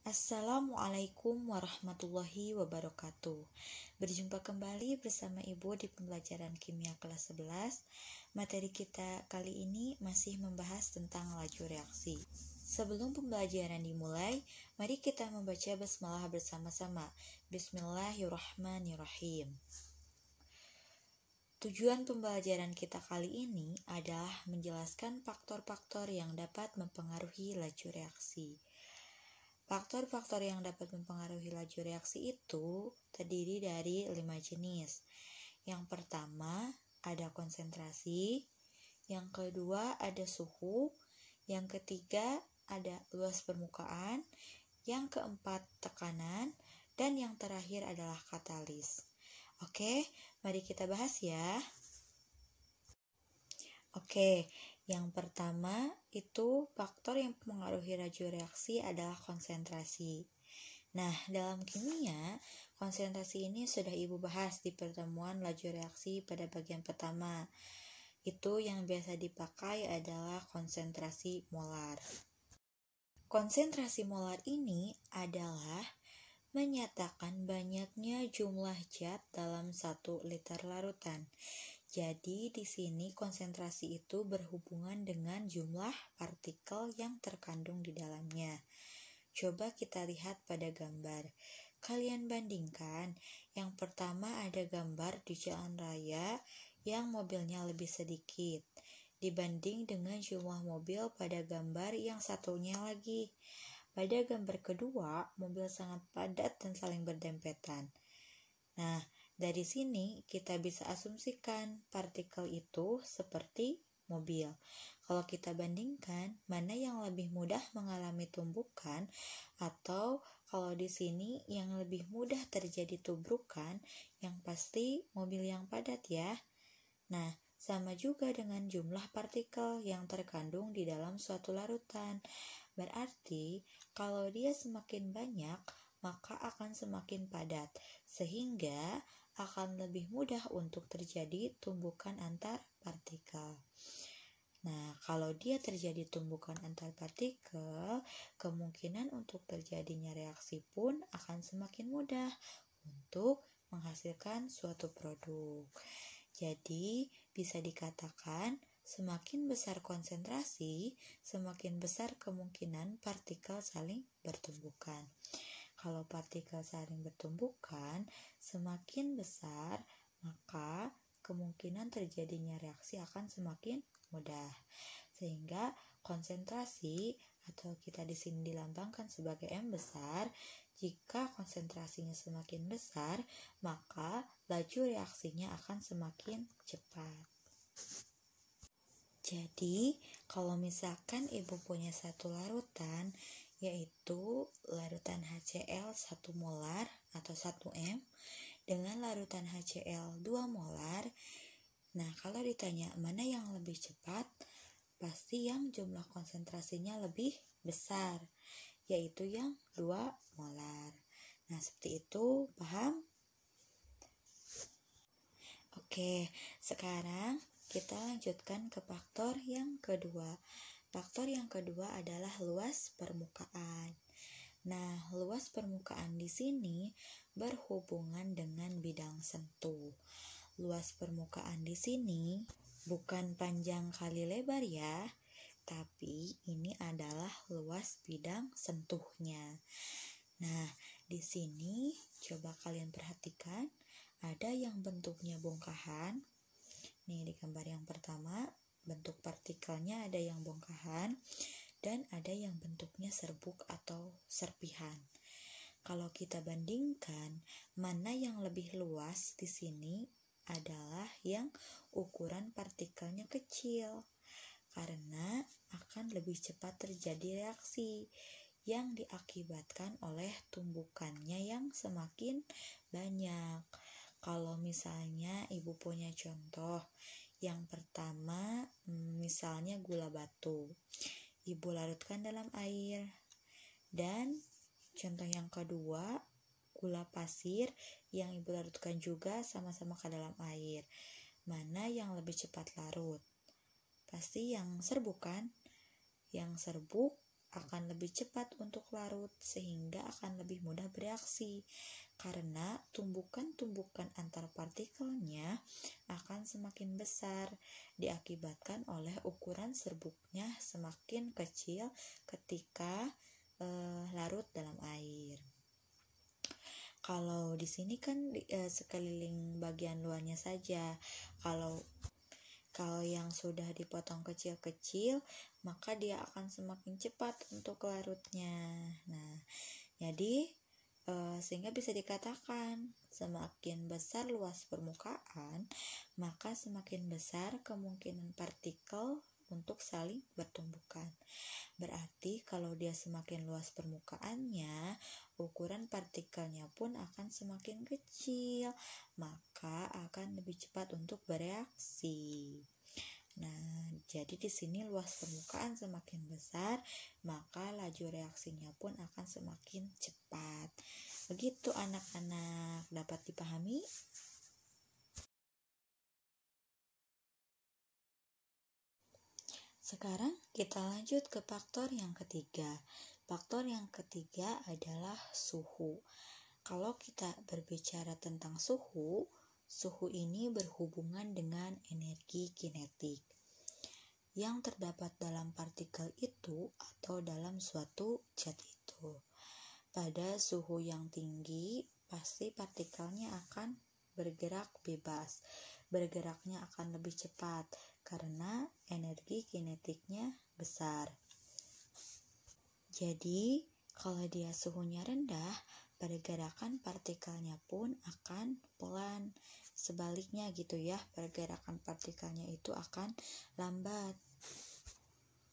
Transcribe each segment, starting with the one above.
Assalamualaikum warahmatullahi wabarakatuh. Berjumpa kembali bersama Ibu di pembelajaran kimia kelas 11. Materi kita kali ini masih membahas tentang laju reaksi. Sebelum pembelajaran dimulai, mari kita membaca basmalah bersama-sama. Bismillahirrahmanirrahim. Tujuan pembelajaran kita kali ini adalah menjelaskan faktor-faktor yang dapat mempengaruhi laju reaksi. Faktor-faktor yang dapat mempengaruhi laju reaksi itu terdiri dari 5 jenis. Yang pertama ada konsentrasi, yang kedua ada suhu, yang ketiga ada luas permukaan, yang keempat tekanan, dan yang terakhir adalah katalis. Oke, mari kita bahas ya. Oke, yang pertama itu faktor yang mempengaruhi laju reaksi adalah konsentrasi. Nah, dalam kimia, konsentrasi ini sudah Ibu bahas di pertemuan laju reaksi pada bagian pertama. Itu yang biasa dipakai adalah konsentrasi molar. Konsentrasi molar ini adalah menyatakan banyaknya jumlah zat dalam 1 liter larutan. Jadi di sini konsentrasi itu berhubungan dengan jumlah partikel yang terkandung di dalamnya. Coba kita lihat pada gambar. Kalian bandingkan. Yang pertama ada gambar di jalan raya yang mobilnya lebih sedikit dibanding dengan jumlah mobil pada gambar yang satunya lagi. Pada gambar kedua, mobil sangat padat dan saling berdempetan. Nah, dari sini kita bisa asumsikan partikel itu seperti mobil. Kalau kita bandingkan, mana yang lebih mudah mengalami tumbukan, atau kalau di sini yang lebih mudah terjadi tubrukan, yang pasti mobil yang padat ya. Nah, sama juga dengan jumlah partikel yang terkandung di dalam suatu larutan. Berarti, kalau dia semakin banyak, maka akan semakin padat, sehingga akan lebih mudah untuk terjadi tumbukan antar partikel. Nah, kalau dia terjadi tumbukan antar partikel, kemungkinan untuk terjadinya reaksi pun akan semakin mudah untuk menghasilkan suatu produk. Jadi, bisa dikatakan semakin besar konsentrasi, semakin besar kemungkinan partikel saling bertumbukan. Kalau partikel saling bertumbukan semakin besar, maka kemungkinan terjadinya reaksi akan semakin mudah. Sehingga konsentrasi atau kita di sini dilambangkan sebagai M besar, jika konsentrasinya semakin besar, maka laju reaksinya akan semakin cepat. Jadi, kalau misalkan Ibu punya satu larutan, yaitu larutan HCl 1 molar atau 1M dengan larutan HCl 2 molar. Nah, kalau ditanya mana yang lebih cepat, pasti yang jumlah konsentrasinya lebih besar, yaitu yang 2 molar. Nah, seperti itu, paham? Oke, sekarang kita lanjutkan ke faktor yang kedua. Faktor yang kedua adalah luas permukaan. Nah, luas permukaan di sini berhubungan dengan bidang sentuh. Luas permukaan di sini bukan panjang kali lebar ya, tapi ini adalah luas bidang sentuhnya. Nah, di sini coba kalian perhatikan, ada yang bentuknya bongkahan. Nih di gambar yang pertama, bentuk partikelnya ada yang bongkahan dan ada yang bentuknya serbuk atau serpihan. Kalau kita bandingkan, mana yang lebih luas di sini adalah yang ukuran partikelnya kecil, karena akan lebih cepat terjadi reaksi yang diakibatkan oleh tumbukannya yang semakin banyak. Kalau misalnya Ibu punya contoh, yang pertama misalnya gula batu, Ibu larutkan dalam air. Dan contoh yang kedua, gula pasir yang Ibu larutkan juga sama-sama ke dalam air. Mana yang lebih cepat larut? Pasti yang serbuk kan? Yang serbuk akan lebih cepat untuk larut sehingga akan lebih mudah bereaksi karena tumbukan-tumbukan antar partikelnya akan semakin besar diakibatkan oleh ukuran serbuknya semakin kecil ketika larut dalam air. Kalau di sini kan sekeliling bagian luarnya saja. Kalau yang sudah dipotong kecil-kecil, maka dia akan semakin cepat untuk larutnya. Nah, jadi sehingga bisa dikatakan semakin besar luas permukaan, maka semakin besar kemungkinan partikel untuk saling bertumbukan. Berarti kalau dia semakin luas permukaannya, ukuran partikelnya pun akan semakin kecil, maka akan lebih cepat untuk bereaksi. Nah, jadi di sini luas permukaan semakin besar, maka laju reaksinya pun akan semakin cepat. Begitu anak-anak, dapat dipahami? Sekarang kita lanjut ke faktor yang ketiga. Faktor yang ketiga adalah suhu. Kalau kita berbicara tentang suhu, suhu ini berhubungan dengan energi kinetik yang terdapat dalam partikel itu atau dalam suatu zat itu. Pada suhu yang tinggi, pasti partikelnya akan bergerak bebas. Bergeraknya akan lebih cepat karena energi kinetiknya besar. Jadi, kalau dia suhunya rendah, pergerakan partikelnya pun akan pelan. Sebaliknya gitu ya, pergerakan partikelnya itu akan lambat.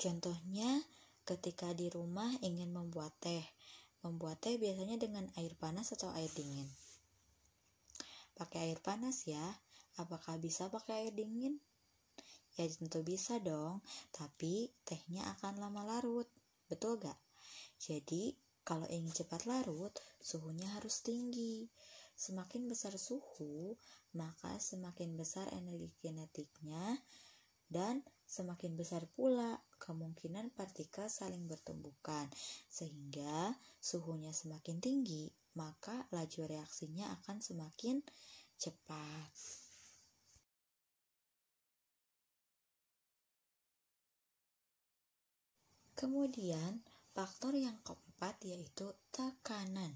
Contohnya, ketika di rumah ingin membuat teh. Membuat teh biasanya dengan air panas atau air dingin? Pakai air panas ya. Apakah bisa pakai air dingin? Ya tentu bisa dong, tapi tehnya akan lama larut. Betul gak? Jadi, kalau ingin cepat larut, suhunya harus tinggi. Semakin besar suhu, maka semakin besar energi kinetiknya dan semakin besar pula kemungkinan partikel saling bertumbukan. Sehingga suhunya semakin tinggi, maka laju reaksinya akan semakin cepat. Kemudian, faktor yang keempat yaitu tekanan.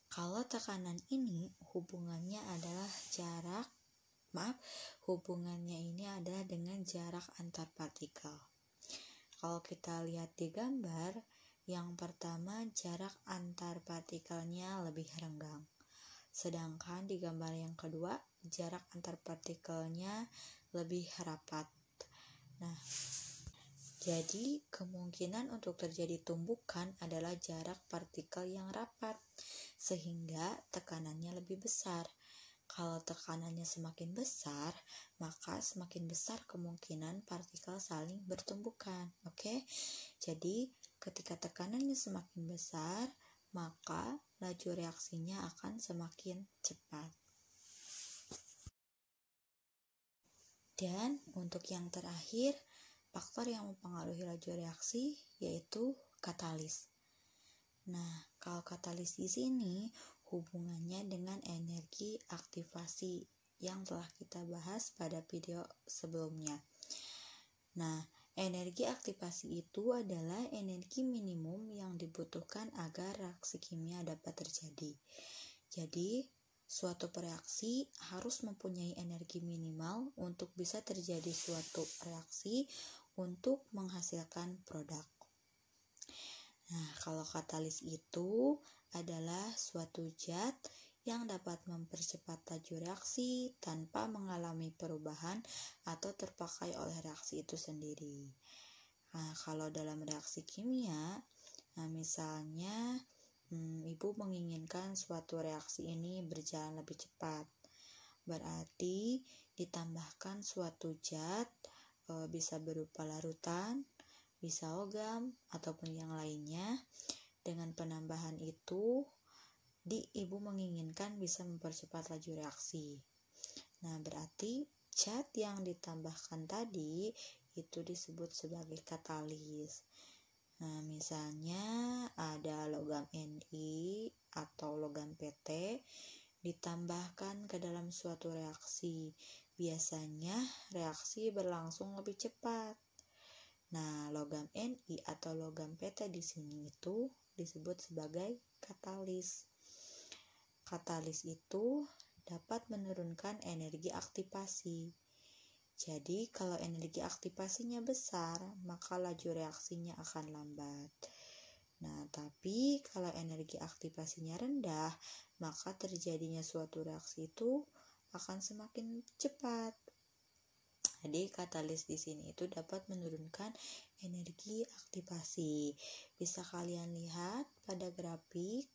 Kalau tekanan ini hubungannya adalah dengan jarak antar partikel. Kalau kita lihat di gambar, yang pertama jarak antar partikelnya lebih renggang. Sedangkan di gambar yang kedua, jarak antar partikelnya lebih rapat. Nah, jadi kemungkinan untuk terjadi tumbukan adalah jarak partikel yang rapat, sehingga tekanannya lebih besar. Kalau tekanannya semakin besar, maka semakin besar kemungkinan partikel saling bertumbukan. Oke? Jadi, ketika tekanannya semakin besar, maka laju reaksinya akan semakin cepat. Dan untuk yang terakhir, faktor yang mempengaruhi laju reaksi yaitu katalis. Nah, kalau katalis di sini hubungannya dengan energi aktivasi yang telah kita bahas pada video sebelumnya. Nah, energi aktivasi itu adalah energi minimum yang dibutuhkan agar reaksi kimia dapat terjadi. Jadi, suatu reaksi harus mempunyai energi minimal untuk bisa terjadi suatu reaksi untuk menghasilkan produk. Nah, kalau katalis itu adalah suatu zat yang dapat mempercepat laju reaksi tanpa mengalami perubahan atau terpakai oleh reaksi itu sendiri. Nah, kalau dalam reaksi kimia, misalnya ibu menginginkan suatu reaksi ini berjalan lebih cepat. Berarti ditambahkan suatu zat, bisa berupa larutan, bisa logam, ataupun yang lainnya. Dengan penambahan itu, ibu menginginkan bisa mempercepat laju reaksi. Nah, berarti zat yang ditambahkan tadi itu disebut sebagai katalis. Nah, misalnya ada logam Ni atau logam Pt ditambahkan ke dalam suatu reaksi. Biasanya reaksi berlangsung lebih cepat. Nah, logam Ni atau logam Pt di sini itu disebut sebagai katalis. Katalis itu dapat menurunkan energi aktivasi. Jadi, kalau energi aktivasinya besar, maka laju reaksinya akan lambat. Nah, tapi kalau energi aktivasinya rendah, maka terjadinya suatu reaksi itu akan semakin cepat. Jadi, katalis di sini itu dapat menurunkan energi aktivasi. Bisa kalian lihat pada grafik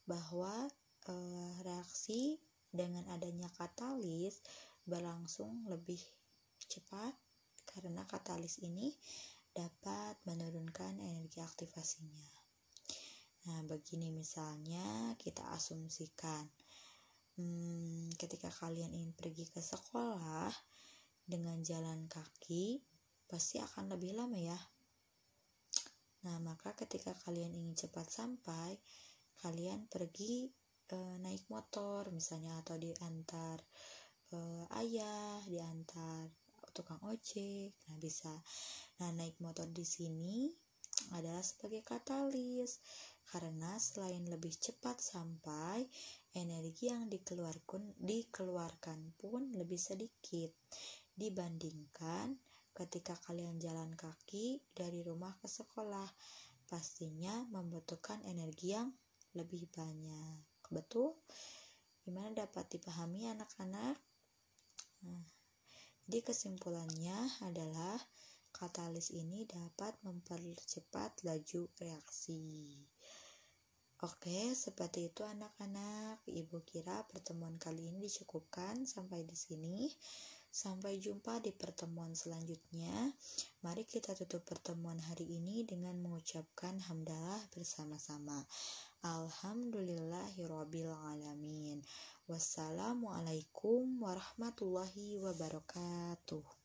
bahwa reaksi dengan adanya katalis berlangsung lebih cepat karena katalis ini dapat menurunkan energi aktivasinya. Nah, begini misalnya kita asumsikan ketika kalian ingin pergi ke sekolah dengan jalan kaki pasti akan lebih lama ya. Nah, maka ketika kalian ingin cepat sampai, kalian pergi naik motor misalnya, atau diantar ayah, diantar tukang ojek. Nah, bisa. Nah, naik motor di sini adalah sebagai katalis karena selain lebih cepat sampai, energi yang dikeluarkan pun lebih sedikit dibandingkan ketika kalian jalan kaki dari rumah ke sekolah. Pastinya membutuhkan energi yang lebih banyak. Betul? Gimana, dapat dipahami anak-anak? Nah, jadi kesimpulannya adalah katalis ini dapat mempercepat laju reaksi. Oke, seperti itu anak-anak. Ibu kira pertemuan kali ini dicukupkan sampai di sini. Sampai jumpa di pertemuan selanjutnya. Mari kita tutup pertemuan hari ini dengan mengucapkan hamdalah bersama-sama. Alhamdulillahirabbil alamin. Wassalamualaikum warahmatullahi wabarakatuh.